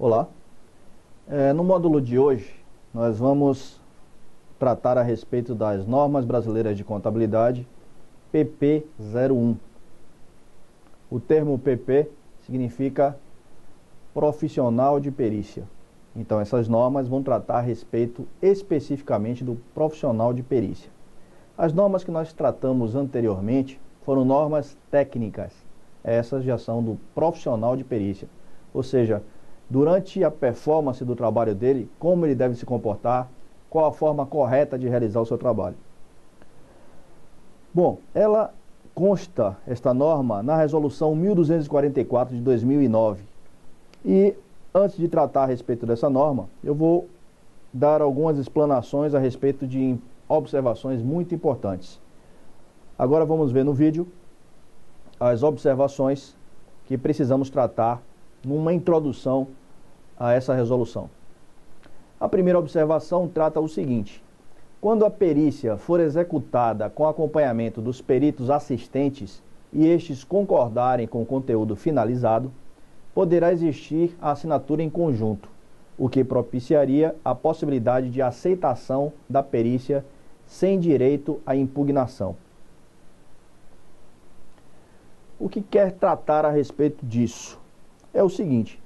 Olá, no módulo de hoje nós vamos tratar a respeito das normas brasileiras de contabilidade PP 01. O termo PP significa profissional de perícia. Então essas normas vão tratar a respeito especificamente do profissional de perícia. As normas que nós tratamos anteriormente foram normas técnicas. Essas já são do profissional de perícia. Ou seja, durante a performance do trabalho dele, como ele deve se comportar, qual a forma correta de realizar o seu trabalho. Bom, ela consta, esta norma, na resolução 1244 de 2009. E antes de tratar a respeito dessa norma, eu vou dar algumas explanações a respeito de observações muito importantes. Agora vamos ver no vídeo as observações que precisamos tratar numa introdução a essa resolução. A primeira observação trata o seguinte: quando a perícia for executada com acompanhamento dos peritos assistentes e estes concordarem com o conteúdo finalizado, poderá existir a assinatura em conjunto, o que propiciaria a possibilidade de aceitação da perícia sem direito à impugnação. O que quer tratar a respeito disso é o seguinte: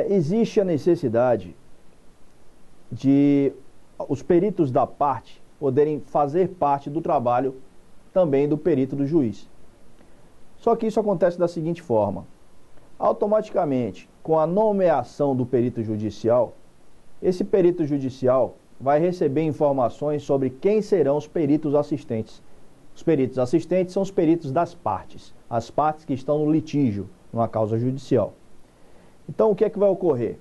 existe a necessidade de os peritos da parte poderem fazer parte do trabalho também do perito do juiz. Só que isso acontece da seguinte forma: automaticamente, com a nomeação do perito judicial, esse perito judicial vai receber informações sobre quem serão os peritos assistentes. Os peritos assistentes são os peritos das partes, as partes que estão no litígio, numa causa judicial. Então, o que é que vai ocorrer?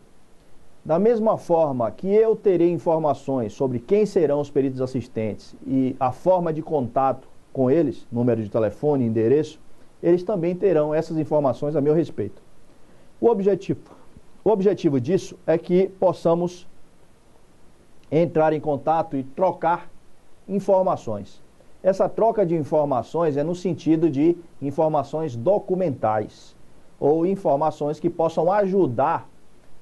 Da mesma forma que eu terei informações sobre quem serão os peritos assistentes e a forma de contato com eles, número de telefone, endereço, eles também terão essas informações a meu respeito. O objetivo disso é que possamos entrar em contato e trocar informações. Essa troca de informações é no sentido de informações documentais ou informações que possam ajudar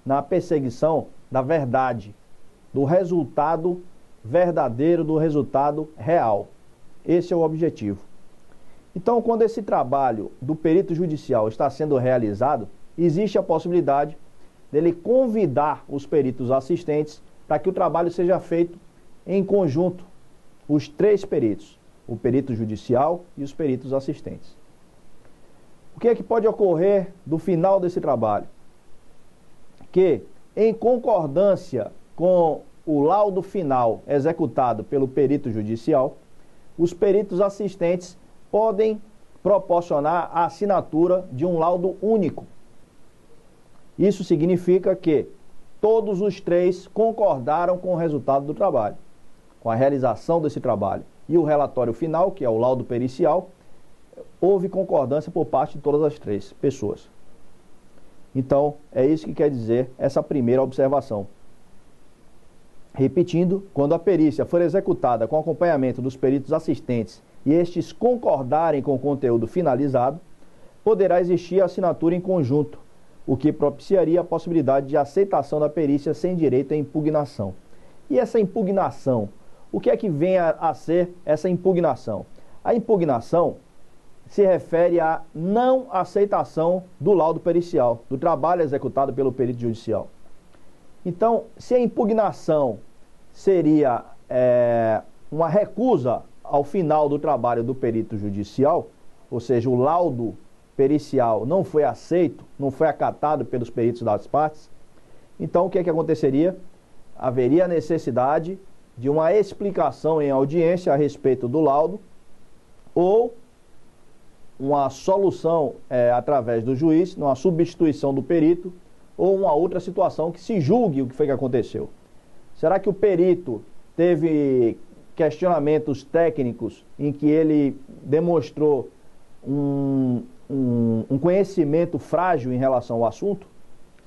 na perseguição da verdade, do resultado verdadeiro, do resultado real. Esse é o objetivo. Então, quando esse trabalho do perito judicial está sendo realizado, existe a possibilidade dele convidar os peritos assistentes para que o trabalho seja feito em conjunto, os três peritos, o perito judicial e os peritos assistentes. O que é que pode ocorrer do final desse trabalho? Que, em concordância com o laudo final executado pelo perito judicial, os peritos assistentes podem proporcionar a assinatura de um laudo único. Isso significa que todos os três concordaram com o resultado do trabalho, com a realização desse trabalho. E o relatório final, que é o laudo pericial, houve concordância por parte de todas as três pessoas. Então, é isso que quer dizer essa primeira observação. Repetindo, quando a perícia for executada com acompanhamento dos peritos assistentes e estes concordarem com o conteúdo finalizado, poderá existir a assinatura em conjunto, o que propiciaria a possibilidade de aceitação da perícia sem direito à impugnação. E essa impugnação, o que é que vem a ser essa impugnação? A impugnação se refere à não aceitação do laudo pericial, do trabalho executado pelo perito judicial. Então, se a impugnação seria uma recusa ao final do trabalho do perito judicial, ou seja, o laudo pericial não foi aceito, não foi acatado pelos peritos das partes, então o que é que aconteceria? Haveria a necessidade de uma explicação em audiência a respeito do laudo ou uma solução através do juiz, uma substituição do perito ou uma outra situação que se julgue o que foi que aconteceu. Será que o perito teve questionamentos técnicos em que ele demonstrou um conhecimento frágil em relação ao assunto?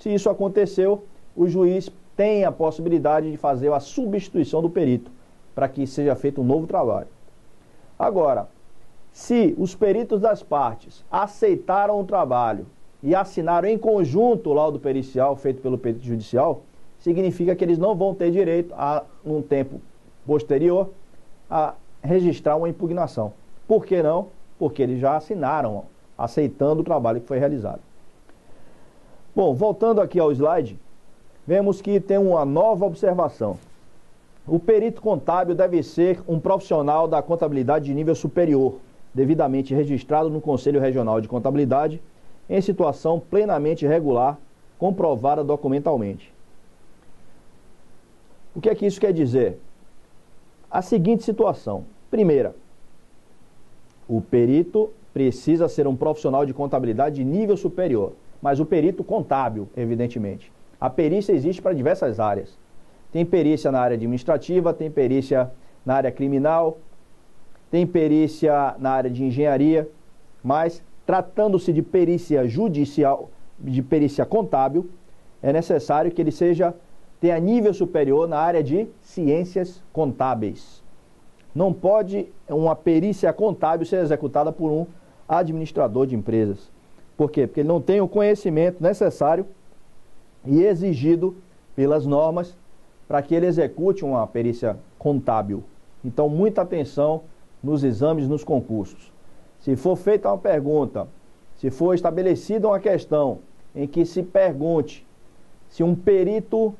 Se isso aconteceu, o juiz tem a possibilidade de fazer a substituição do perito para que seja feito um novo trabalho. Agora, se os peritos das partes aceitaram o trabalho e assinaram em conjunto o laudo pericial feito pelo perito judicial, significa que eles não vão ter direito a, num tempo posterior, a registrar uma impugnação. Por que não? Porque eles já assinaram, aceitando o trabalho que foi realizado. Bom, voltando aqui ao slide, vemos que tem uma nova observação. O perito contábil deve ser um profissional da contabilidade de nível superior, devidamente registrado no Conselho Regional de Contabilidade, em situação plenamente regular, comprovada documentalmente. O que é que isso quer dizer? A seguinte situação. Primeira, o perito precisa ser um profissional de contabilidade de nível superior, mas o perito contábil, evidentemente. A perícia existe para diversas áreas. Tem perícia na área administrativa, tem perícia na área criminal, tem perícia na área de engenharia, mas tratando-se de perícia judicial, de perícia contábil, é necessário que ele tenha nível superior na área de ciências contábeis. Não pode uma perícia contábil ser executada por um administrador de empresas. Por quê? Porque ele não tem o conhecimento necessário e exigido pelas normas para que ele execute uma perícia contábil. Então, muita atenção nos exames, nos concursos. Se for feita uma pergunta, se for estabelecida uma questão em que se pergunte se um perito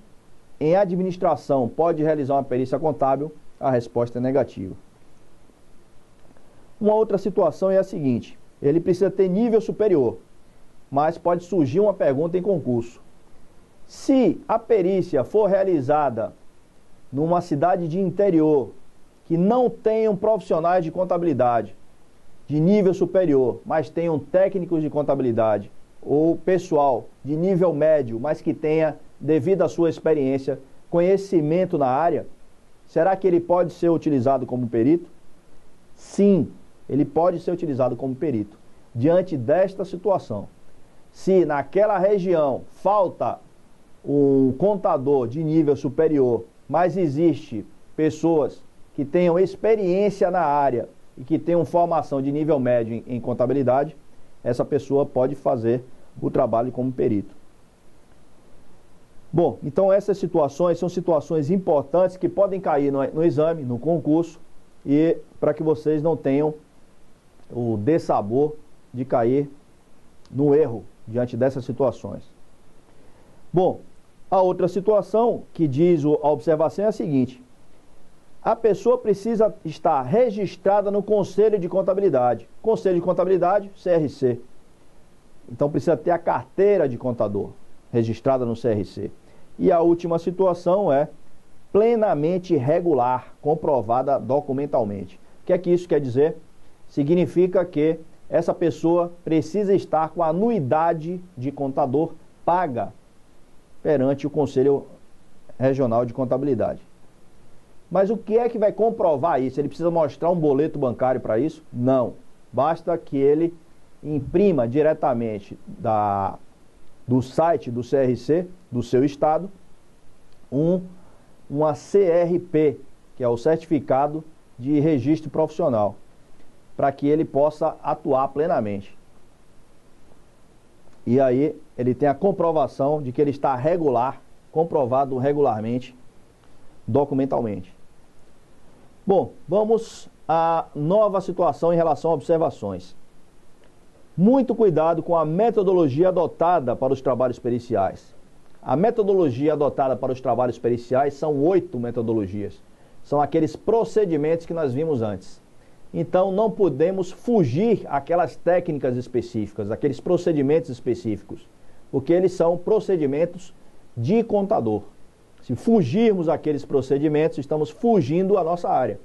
em administração pode realizar uma perícia contábil, a resposta é negativa. Uma outra situação é a seguinte: ele precisa ter nível superior, mas pode surgir uma pergunta em concurso. Se a perícia for realizada numa cidade de interior que não tenham profissionais de contabilidade de nível superior, mas tenham técnicos de contabilidade, ou pessoal de nível médio, mas que tenha, devido à sua experiência, conhecimento na área, será que ele pode ser utilizado como perito? Sim, ele pode ser utilizado como perito. Diante desta situação, se naquela região falta um contador de nível superior, mas existe pessoas que tenham experiência na área e que tenham formação de nível médio em contabilidade, essa pessoa pode fazer o trabalho como perito. Bom, então essas situações são situações importantes que podem cair no exame, no concurso, e para que vocês não tenham o dessabor de cair no erro diante dessas situações. Bom, a outra situação que diz a observação é a seguinte: a pessoa precisa estar registrada no Conselho de Contabilidade. Conselho de Contabilidade, CRC. Então precisa ter a carteira de contador registrada no CRC. E a última situação é plenamente regular, comprovada documentalmente. O que é que isso quer dizer? Significa que essa pessoa precisa estar com a anuidade de contador paga perante o Conselho Regional de Contabilidade. Mas o que é que vai comprovar isso? Ele precisa mostrar um boleto bancário para isso? Não. Basta que ele imprima diretamente do site do CRC, do seu estado, uma CRP, que é o Certificado de Registro Profissional, para que ele possa atuar plenamente. E aí ele tem a comprovação de que ele está regular, comprovado regularmente, documentalmente. Bom, vamos à nova situação em relação a observações. Muito cuidado com a metodologia adotada para os trabalhos periciais. A metodologia adotada para os trabalhos periciais são 8 metodologias. São aqueles procedimentos que nós vimos antes. Então, não podemos fugir àquelas técnicas específicas, aqueles procedimentos específicos, porque eles são procedimentos de contador. Se fugirmos àqueles procedimentos, estamos fugindo à nossa área.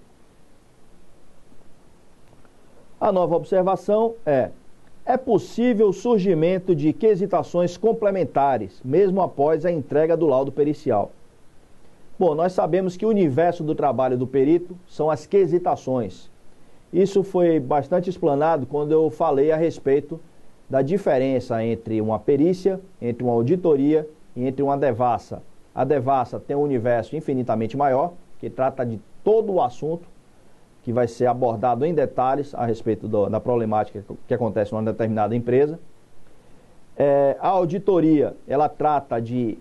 A nova observação é possível o surgimento de quesitações complementares, mesmo após a entrega do laudo pericial. Bom, nós sabemos que o universo do trabalho do perito são as quesitações. Isso foi bastante explanado quando eu falei a respeito da diferença entre uma perícia, entre uma auditoria e entre uma devassa. A devassa tem um universo infinitamente maior, que trata de todo o assunto, que vai ser abordado em detalhes a respeito da problemática que acontece numa determinada empresa. A auditoria, ela trata de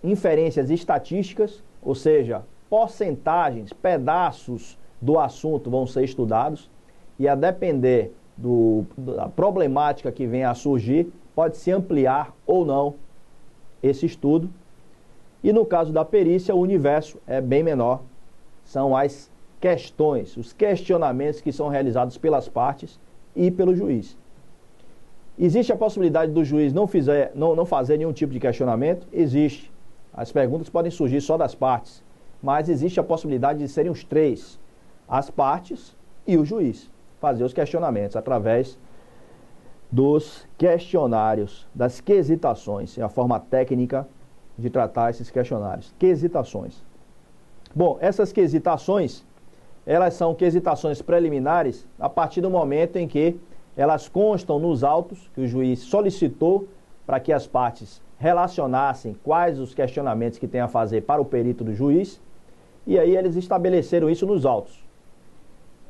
inferências estatísticas, ou seja, porcentagens, pedaços do assunto vão ser estudados e a depender da problemática que venha a surgir, pode-se ampliar ou não esse estudo. E no caso da perícia, o universo é bem menor, são as questões, os questionamentos que são realizados pelas partes e pelo juiz. Existe a possibilidade do juiz não fazer nenhum tipo de questionamento? Existe. As perguntas podem surgir só das partes, mas existe a possibilidade de serem os três, as partes e o juiz, fazer os questionamentos através dos questionários, das quesitações. É a forma técnica de tratar esses questionários. Quesitações. Bom, essas quesitações, elas são quesitações preliminares a partir do momento em que elas constam nos autos que o juiz solicitou para que as partes relacionassem quais os questionamentos que tem a fazer para o perito do juiz, e aí eles estabeleceram isso nos autos.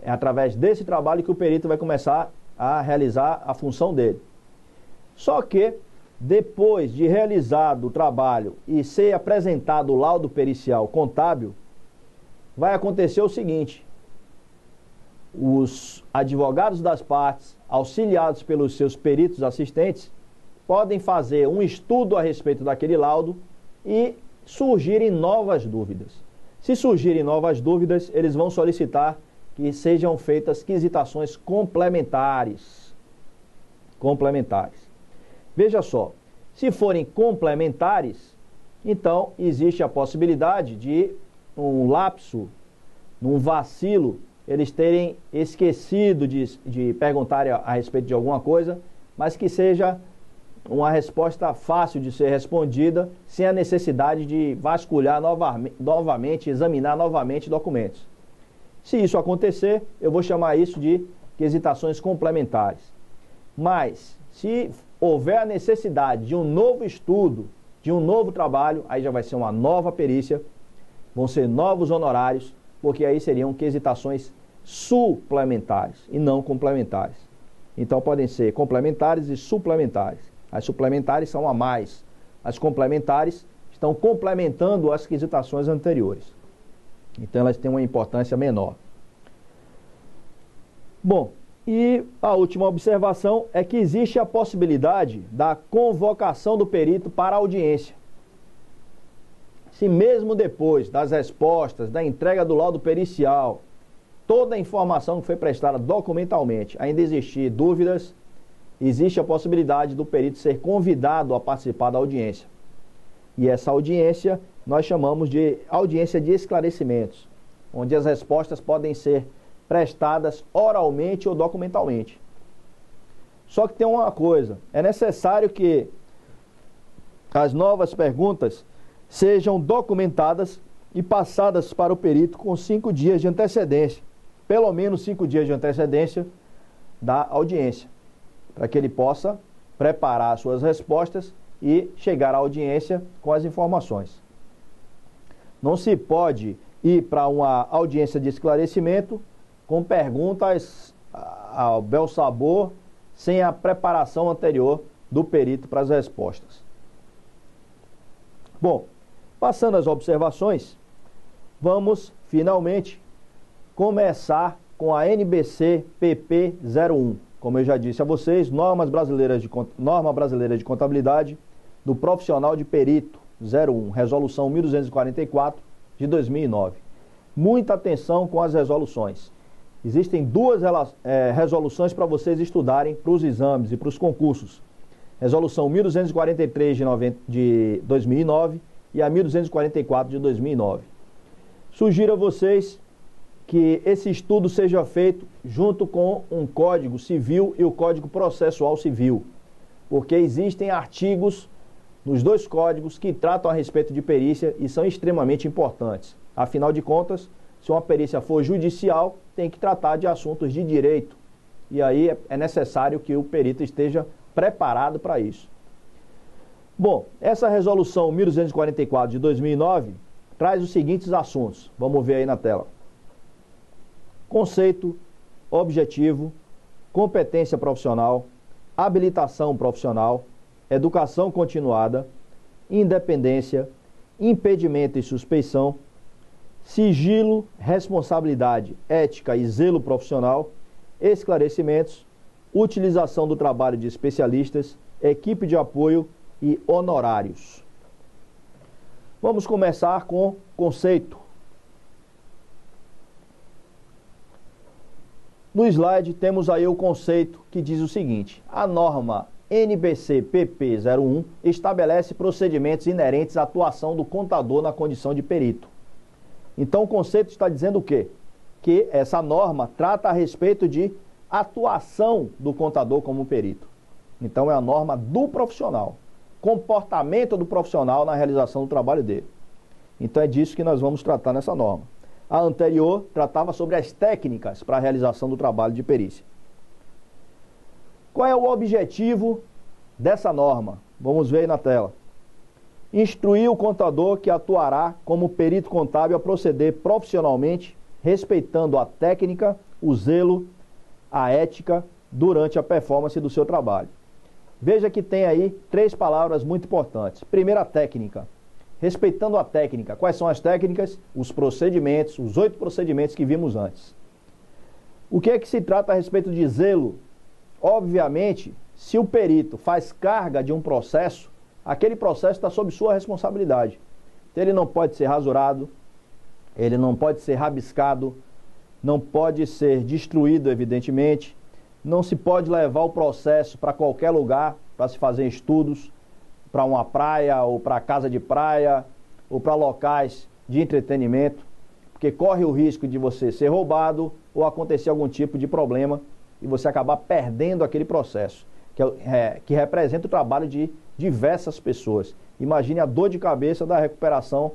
É através desse trabalho que o perito vai começar a realizar a função dele. Só que, depois de realizado o trabalho e ser apresentado o laudo pericial contábil, vai acontecer o seguinte: os advogados das partes, auxiliados pelos seus peritos assistentes, podem fazer um estudo a respeito daquele laudo e surgirem novas dúvidas. Se surgirem novas dúvidas, eles vão solicitar que sejam feitas quesitações complementares. Veja só, se forem complementares, então existe a possibilidade de um lapso, um vacilo, eles terem esquecido de perguntar a respeito de alguma coisa, mas que seja uma resposta fácil de ser respondida, sem a necessidade de vasculhar novamente, examinar novamente documentos. Se isso acontecer, eu vou chamar isso de quesitações complementares. Mas, se houver a necessidade de um novo estudo, de um novo trabalho, aí já vai ser uma nova perícia, vão ser novos honorários, porque aí seriam quesitações suplementares e não complementares. Então podem ser complementares e suplementares. As suplementares são a mais. As complementares estão complementando as quesitações anteriores. Então elas têm uma importância menor. Bom, e a última observação é que existe a possibilidade da convocação do perito para a audiência. Se mesmo depois das respostas, da entrega do laudo pericial, toda a informação que foi prestada documentalmente, ainda existir dúvidas, existe a possibilidade do perito ser convidado a participar da audiência. E essa audiência nós chamamos de audiência de esclarecimentos, onde as respostas podem ser prestadas oralmente ou documentalmente. Só que tem uma coisa, é necessário que as novas perguntas sejam documentadas e passadas para o perito com 5 dias de antecedência, pelo menos 5 dias de antecedência da audiência, para que ele possa preparar suas respostas e chegar à audiência com as informações. Não se pode ir para uma audiência de esclarecimento com perguntas ao bel sabor, sem a preparação anterior do perito para as respostas. Bom, passando as observações, vamos finalmente começar com a NBC PP 01. Como eu já disse a vocês, norma brasileira de contabilidade do profissional de perito 01, resolução 1244 de 2009. Muita atenção com as resoluções. Existem duas resoluções para vocês estudarem para os exames e para os concursos. Resolução 1243 de 2009 e a 1244 de 2009. Sugiro a vocês que esse estudo seja feito junto com um Código Civil e o Código Processual Civil, porque existem artigos nos dois códigos que tratam a respeito de perícia e são extremamente importantes. Afinal de contas, se uma perícia for judicial, tem que tratar de assuntos de direito. E aí é necessário que o perito esteja preparado para isso. Bom, essa resolução 1244 de 2009 traz os seguintes assuntos. Vamos ver aí na tela. Conceito, objetivo, competência profissional, habilitação profissional, educação continuada, independência, impedimento e suspeição, sigilo, responsabilidade, ética e zelo profissional, esclarecimentos, utilização do trabalho de especialistas, equipe de apoio e honorários. Vamos começar com conceito. No slide temos aí o conceito que diz o seguinte: a norma NBC-PP 01 estabelece procedimentos inerentes à atuação do contador na condição de perito. Então o conceito está dizendo o quê? Que essa norma trata a respeito de atuação do contador como perito. Então é a norma do profissional, comportamento do profissional na realização do trabalho dele. Então é disso que nós vamos tratar nessa norma. A anterior tratava sobre as técnicas para a realização do trabalho de perícia. Qual é o objetivo dessa norma? Vamos ver aí na tela. Instruir o contador que atuará como perito contábil a proceder profissionalmente, respeitando a técnica, o zelo, a ética durante a performance do seu trabalho. Veja que tem aí 3 palavras muito importantes. Primeiro, a técnica. Respeitando a técnica. Quais são as técnicas? Os procedimentos, os 8 procedimentos que vimos antes. O que é que se trata a respeito de zelo? Obviamente, se o perito faz carga de um processo, aquele processo está sob sua responsabilidade. Então, ele não pode ser rasurado, ele não pode ser rabiscado, não pode ser destruído, evidentemente, não se pode levar o processo para qualquer lugar para se fazer estudos, para uma praia ou para casa de praia ou para locais de entretenimento, porque corre o risco de você ser roubado ou acontecer algum tipo de problema e você acabar perdendo aquele processo, que representa o trabalho de diversas pessoas. Imagine a dor de cabeça da recuperação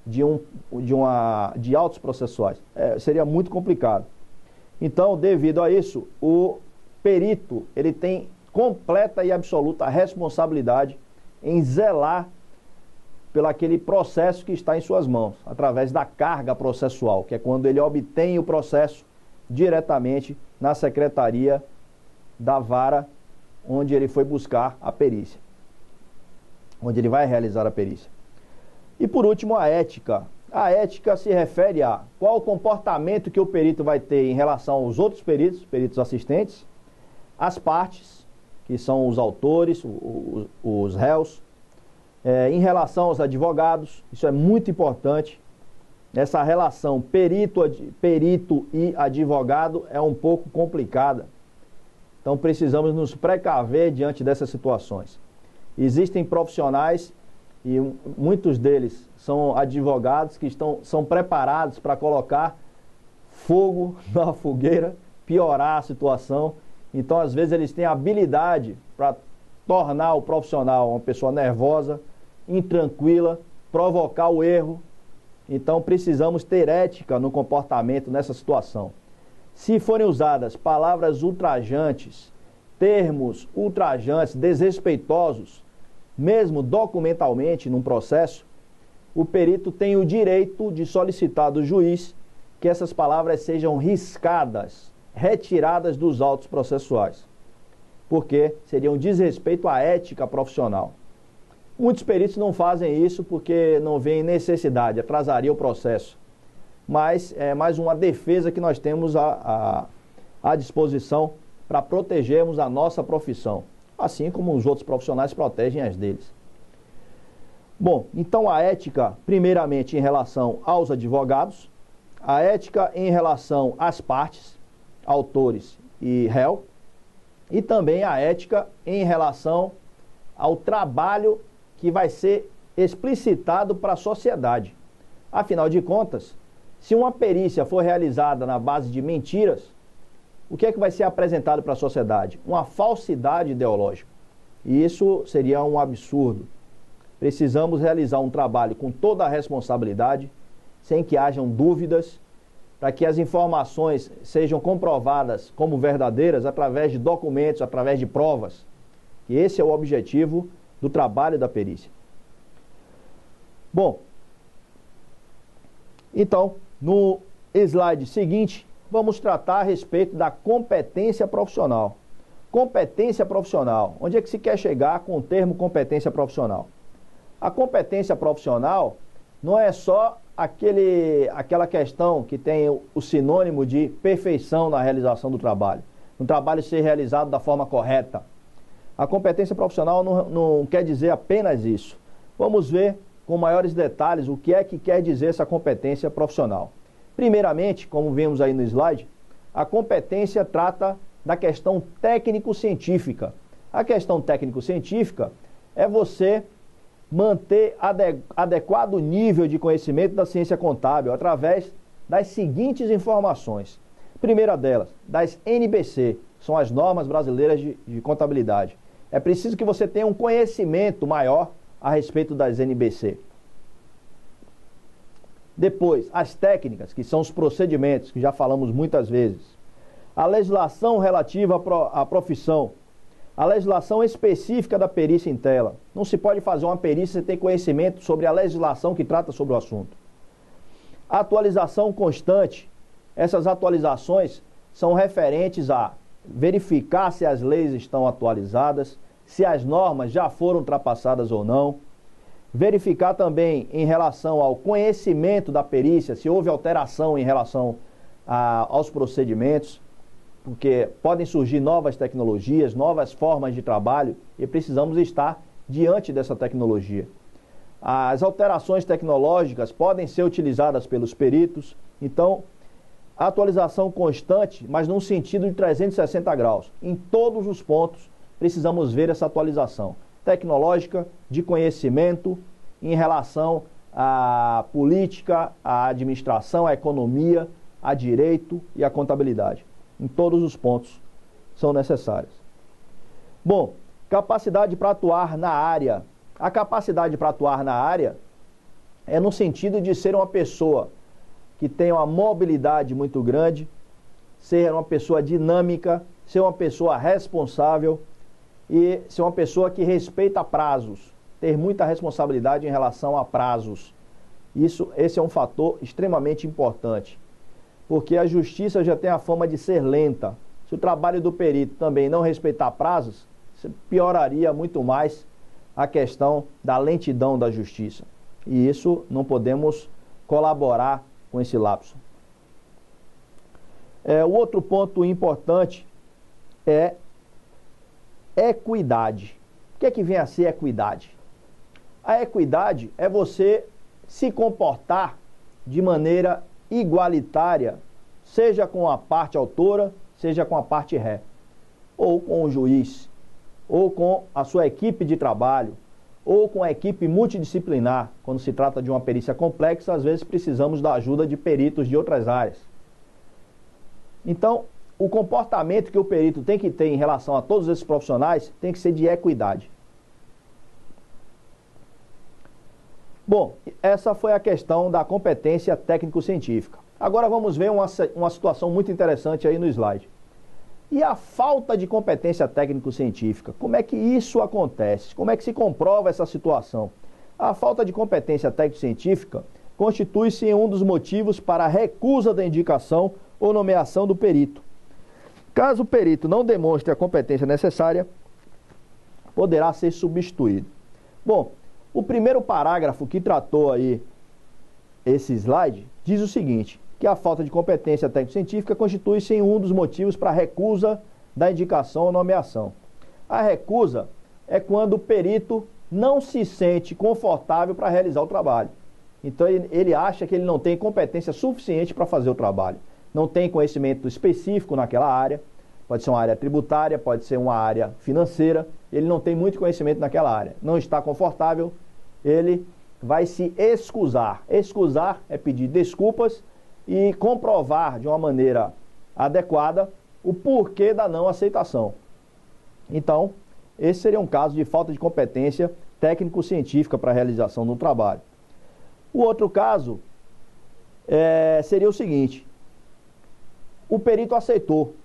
de autos processuais. Seria muito complicado. Então, devido a isso, o perito ele tem completa e absoluta responsabilidade em zelar pelo aquele processo que está em suas mãos, através da carga processual, que é quando ele obtém o processo diretamente na secretaria da vara onde ele foi buscar a perícia, onde ele vai realizar a perícia. E por último, a ética. A ética se refere a qual o comportamento que o perito vai ter em relação aos outros peritos, peritos assistentes, as partes, que são os autores, os réus, em relação aos advogados. Isso é muito importante. Essa relação perito e advogado é um pouco complicada. Então precisamos nos precaver diante dessas situações. Existem profissionais, e muitos deles são advogados que são preparados para colocar fogo na fogueira, piorar a situação. Então, às vezes, eles têm habilidade para tornar o profissional uma pessoa nervosa, intranquila, provocar o erro. Então, precisamos ter ética no comportamento nessa situação. Se forem usadas palavras ultrajantes, termos ultrajantes, desrespeitosos, mesmo documentalmente num processo, o perito tem o direito de solicitar do juiz que essas palavras sejam riscadas, retiradas dos autos processuais, porque seria um desrespeito à ética profissional. Muitos peritos não fazem isso porque não veem necessidade, atrasaria o processo. Mas é mais uma defesa que nós temos à disposição para protegermos a nossa profissão, assim como os outros profissionais protegem as deles. Bom, então a ética, primeiramente em relação aos advogados, a ética em relação às partes, autores e réu, e também a ética em relação ao trabalho que vai ser explicitado para a sociedade. Afinal de contas, se uma perícia for realizada na base de mentiras, o que é que vai ser apresentado para a sociedade? Uma falsidade ideológica. E isso seria um absurdo. Precisamos realizar um trabalho com toda a responsabilidade, sem que hajam dúvidas, para que as informações sejam comprovadas como verdadeiras através de documentos, através de provas. E esse é o objetivo do trabalho da perícia. Bom, então, no slide seguinte, vamos tratar a respeito da competência profissional. Competência profissional. Onde é que se quer chegar com o termo competência profissional? A competência profissional não é só aquela questão que tem o sinônimo de perfeição na realização do trabalho. Um trabalho ser realizado da forma correta. A competência profissional não quer dizer apenas isso. Vamos ver com maiores detalhes o que é que quer dizer essa competência profissional. Primeiramente, como vimos aí no slide, a competência trata da questão técnico-científica. A questão técnico-científica é você manter adequado nível de conhecimento da ciência contábil através das seguintes informações. Primeira delas, das NBC, são as normas brasileiras de contabilidade. É preciso que você tenha um conhecimento maior a respeito das NBC. Depois, as técnicas, que são os procedimentos, que já falamos muitas vezes. A legislação relativa à profissão. A legislação específica da perícia em tela. Não se pode fazer uma perícia sem ter conhecimento sobre a legislação que trata sobre o assunto. Atualização constante. Essas atualizações são referentes a verificar se as leis estão atualizadas, se as normas já foram ultrapassadas ou não. Verificar também em relação ao conhecimento da perícia, se houve alteração em relação aos procedimentos, porque podem surgir novas tecnologias, novas formas de trabalho e precisamos estar diante dessa tecnologia. As alterações tecnológicas podem ser utilizadas pelos peritos, então, atualização constante, mas num sentido de 360 graus. Em todos os pontos, precisamos ver essa atualização tecnológica, de conhecimento, em relação à política, à administração, à economia, a direito e à contabilidade. Em todos os pontos são necessárias. Bom, capacidade para atuar na área. A capacidade para atuar na área é no sentido de ser uma pessoa que tenha uma mobilidade muito grande, ser uma pessoa dinâmica, ser uma pessoa responsável e ser uma pessoa que respeita prazos, ter muita responsabilidade em relação a prazos. Esse é um fator extremamente importante, porque a justiça já tem a fama de ser lenta. Se o trabalho do perito também não respeitar prazos, pioraria muito mais a questão da lentidão da justiça. E isso não podemos colaborar com esse lapso. O outro ponto importante é equidade. O que é que vem a ser equidade? A equidade é você se comportar de maneira igualitária, seja com a parte autora, seja com a parte ré, ou com o juiz, ou com a sua equipe de trabalho, ou com a equipe multidisciplinar. Quando se trata de uma perícia complexa, às vezes precisamos da ajuda de peritos de outras áreas. Então, o comportamento que o perito tem que ter em relação a todos esses profissionais tem que ser de equidade. Bom, essa foi a questão da competência técnico-científica. Agora vamos ver uma situação muito interessante aí no slide. E a falta de competência técnico-científica? Como é que isso acontece? Como é que se comprova essa situação? A falta de competência técnico-científica constitui-se em um dos motivos para a recusa da indicação ou nomeação do perito. Caso o perito não demonstre a competência necessária, poderá ser substituído. Bom, o primeiro parágrafo que tratou aí esse slide diz o seguinte, que a falta de competência técnico-científica constitui-se em um dos motivos para a recusa da indicação ou nomeação. A recusa é quando o perito não se sente confortável para realizar o trabalho. Então ele acha que ele não tem competência suficiente para fazer o trabalho. Não tem conhecimento específico naquela área, pode ser uma área tributária, pode ser uma área financeira, ele não tem muito conhecimento naquela área. Não está confortável, ele vai se excusar. Excusar é pedir desculpas e comprovar de uma maneira adequada o porquê da não aceitação. Então, esse seria um caso de falta de competência técnico-científica para a realização do trabalho. O outro caso seria o seguinte: o perito aceitou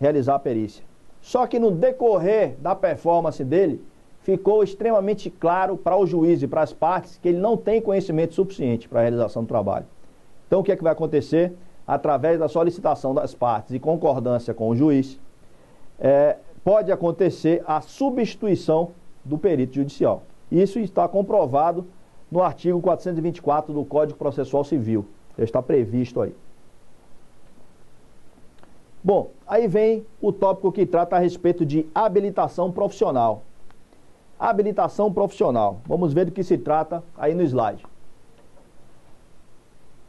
realizar a perícia, só que no decorrer da performance dele, ficou extremamente claro para o juiz e para as partes que ele não tem conhecimento suficiente para a realização do trabalho. Então, o que é que vai acontecer? Através da solicitação das partes e concordância com o juiz, pode acontecer a substituição do perito judicial. Isso está comprovado no artigo 424 do Código Processual Civil. Está previsto aí. Bom, aí vem o tópico que trata a respeito de habilitação profissional. Habilitação profissional. Vamos ver do que se trata aí no slide.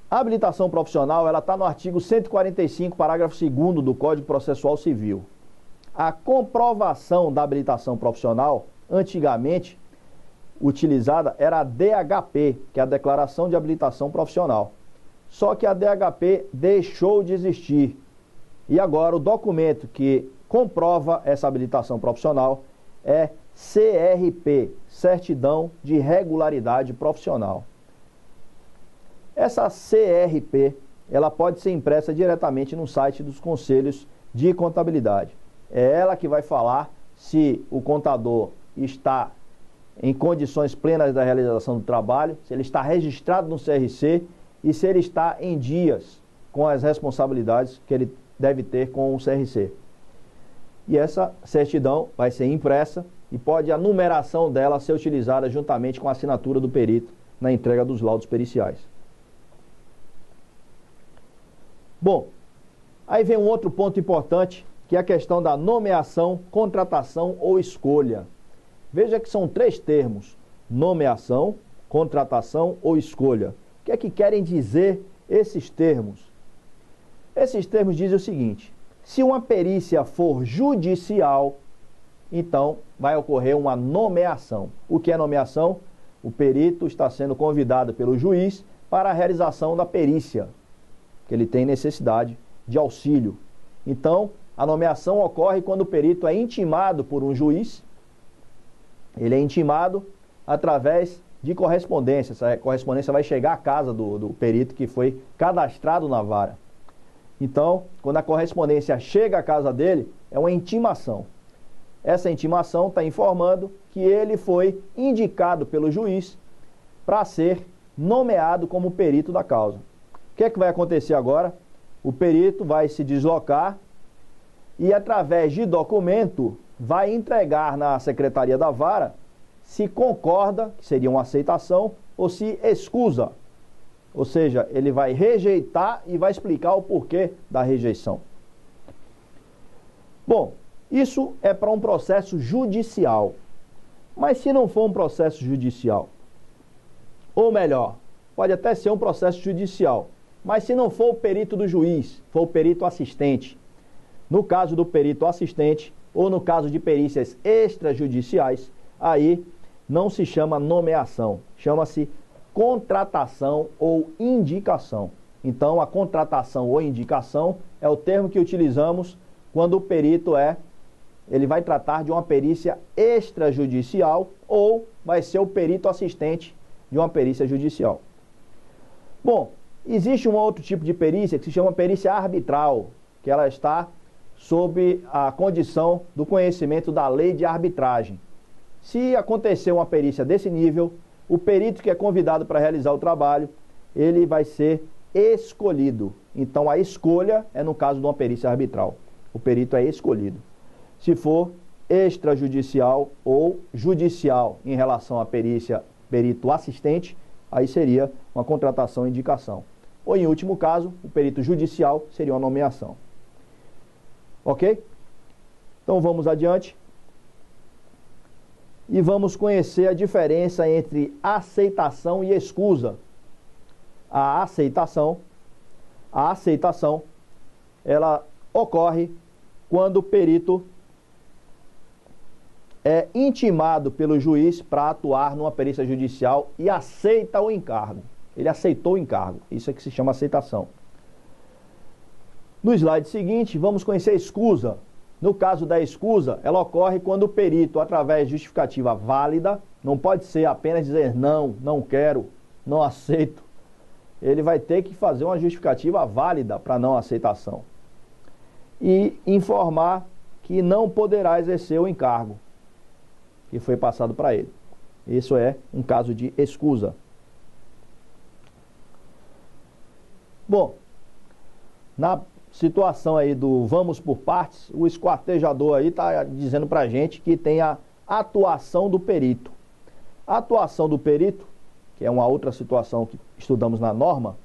A habilitação profissional, ela está no artigo 145, parágrafo 2º do Código Processual Civil. A comprovação da habilitação profissional, antigamente utilizada, era a DHP, que é a Declaração de Habilitação Profissional. Só que a DHP deixou de existir. E agora o documento que comprova essa habilitação profissional é CRP, Certidão de Regularidade Profissional. Essa CRP, ela pode ser impressa diretamente no site dos Conselhos de Contabilidade. É ela que vai falar se o contador está em condições plenas da realização do trabalho, se ele está registrado no CRC e se ele está em dias com as responsabilidades que ele deve ter com o CRC. E essa certidão vai ser impressa e pode a numeração dela ser utilizada juntamente com a assinatura do perito na entrega dos laudos periciais. Bom, aí vem um outro ponto importante, que é a questão da nomeação, contratação ou escolha. Veja que são 3 termos: nomeação, contratação ou escolha. O que é que querem dizer esses termos? Esses termos dizem o seguinte: se uma perícia for judicial, então vai ocorrer uma nomeação. O que é nomeação? O perito está sendo convidado pelo juiz para a realização da perícia, que ele tem necessidade de auxílio. Então, a nomeação ocorre quando o perito é intimado por um juiz. Ele é intimado através de correspondência. Essa correspondência vai chegar à casa do perito que foi cadastrado na vara. Então, quando a correspondência chega à casa dele, é uma intimação. Essa intimação está informando que ele foi indicado pelo juiz para ser nomeado como perito da causa. O que é que vai acontecer agora? O perito vai se deslocar e, através de documento, vai entregar na secretaria da vara se concorda, que seria uma aceitação, ou se excusa. Ou seja, ele vai rejeitar e vai explicar o porquê da rejeição. Bom, isso é para um processo judicial. Mas se não for um processo judicial, ou melhor, pode até ser um processo judicial, mas se não for o perito do juiz, for o perito assistente, no caso do perito assistente, ou no caso de perícias extrajudiciais, aí não se chama nomeação, chama-se contratação ou indicação. Então, a contratação ou indicação é o termo que utilizamos quando o perito ele vai tratar de uma perícia extrajudicial ou vai ser o perito assistente de uma perícia judicial. Bom, existe um outro tipo de perícia que se chama perícia arbitral, que ela está sob a condição do conhecimento da lei de arbitragem. Se acontecer uma perícia desse nível, o perito que é convidado para realizar o trabalho, ele vai ser escolhido. Então, a escolha é no caso de uma perícia arbitral. O perito é escolhido. Se for extrajudicial ou judicial em relação à perícia perito assistente, aí seria uma contratação e indicação. Ou, em último caso, o perito judicial seria uma nomeação. Ok? Então, vamos adiante. E vamos conhecer a diferença entre aceitação e escusa. A aceitação, ela ocorre quando o perito é intimado pelo juiz para atuar numa perícia judicial e aceita o encargo. Ele aceitou o encargo. Isso é que se chama aceitação. No slide seguinte, vamos conhecer a escusa. No caso da escusa, ela ocorre quando o perito, através de justificativa válida, não pode ser apenas dizer não, não quero, não aceito. Ele vai ter que fazer uma justificativa válida para não aceitação. E informar que não poderá exercer o encargo que foi passado para ele. Isso é um caso de escusa. Bom, na situação aí do vamos por partes, o esquartejador aí está dizendo para a gente que tem a atuação do perito. A atuação do perito, que é uma outra situação que estudamos na norma,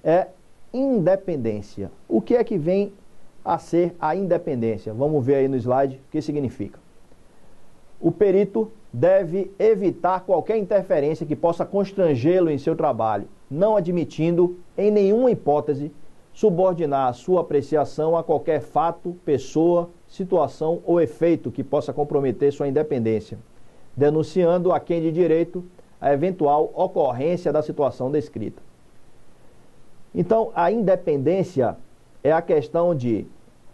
é independência. O que é que vem a ser a independência? Vamos ver aí no slide o que significa. O perito deve evitar qualquer interferência que possa constrangê-lo em seu trabalho, não admitindo, em nenhuma hipótese, subordinar a sua apreciação a qualquer fato, pessoa, situação ou efeito que possa comprometer sua independência, denunciando a quem de direito a eventual ocorrência da situação descrita. Então, a independência é a questão de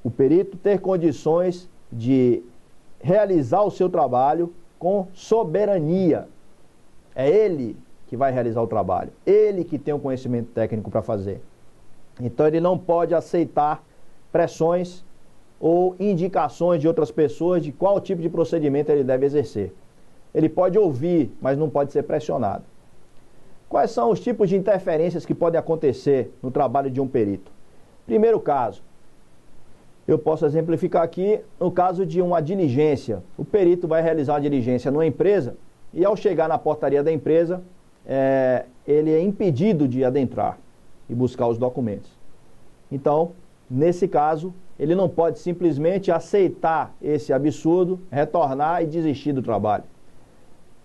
o perito ter condições de realizar o seu trabalho com soberania. É ele que vai realizar o trabalho, ele que tem o conhecimento técnico para fazer. Então ele não pode aceitar pressões ou indicações de outras pessoas de qual tipo de procedimento ele deve exercer. Ele pode ouvir, mas não pode ser pressionado. Quais são os tipos de interferências que podem acontecer no trabalho de um perito? Primeiro caso, eu posso exemplificar aqui no caso de uma diligência. O perito vai realizar uma diligência numa empresa e ao chegar na portaria da empresa, ele é impedido de adentrar e buscar os documentos. Então, nesse caso, ele não pode simplesmente aceitar esse absurdo, retornar e desistir do trabalho.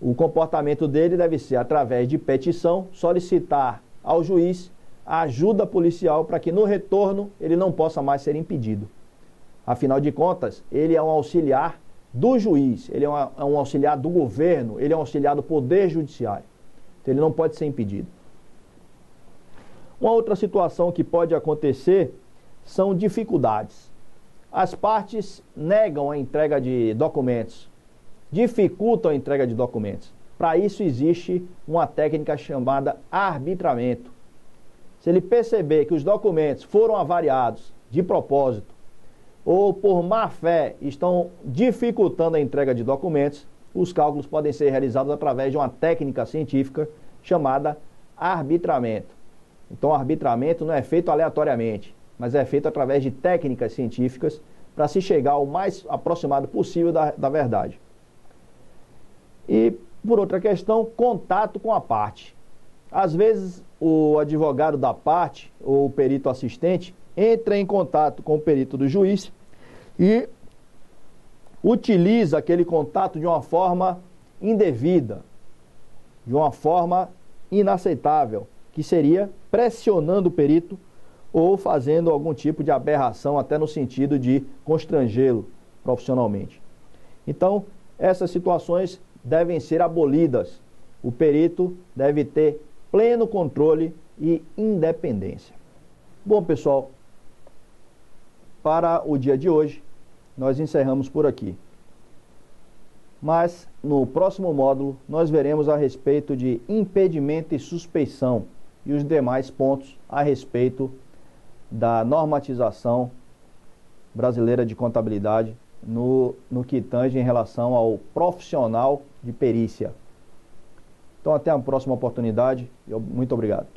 O comportamento dele deve ser, através de petição, solicitar ao juiz a ajuda policial para que no retorno ele não possa mais ser impedido. Afinal de contas, ele é um auxiliar do juiz, ele é um auxiliar do governo, ele é um auxiliar do poder judiciário. Então ele não pode ser impedido. Uma outra situação que pode acontecer são dificuldades. As partes negam a entrega de documentos, dificultam a entrega de documentos. Para isso existe uma técnica chamada arbitramento. Se ele perceber que os documentos foram avariados de propósito ou por má fé estão dificultando a entrega de documentos, os cálculos podem ser realizados através de uma técnica científica chamada arbitramento. Então, o arbitramento não é feito aleatoriamente, mas é feito através de técnicas científicas para se chegar ao mais aproximado possível da verdade. E, por outra questão, contato com a parte. Às vezes, o advogado da parte, ou o perito assistente, entra em contato com o perito do juiz e utiliza aquele contato de uma forma indevida, de uma forma inaceitável, que seria pressionando o perito ou fazendo algum tipo de aberração, até no sentido de constrangê-lo profissionalmente. Então, essas situações devem ser abolidas. O perito deve ter pleno controle e independência. Bom, pessoal, para o dia de hoje, nós encerramos por aqui. Mas, no próximo módulo, nós veremos a respeito de impedimento e suspeição e os demais pontos a respeito da normatização brasileira de contabilidade no que tange em relação ao profissional de perícia. Então, até a próxima oportunidade. Muito obrigado.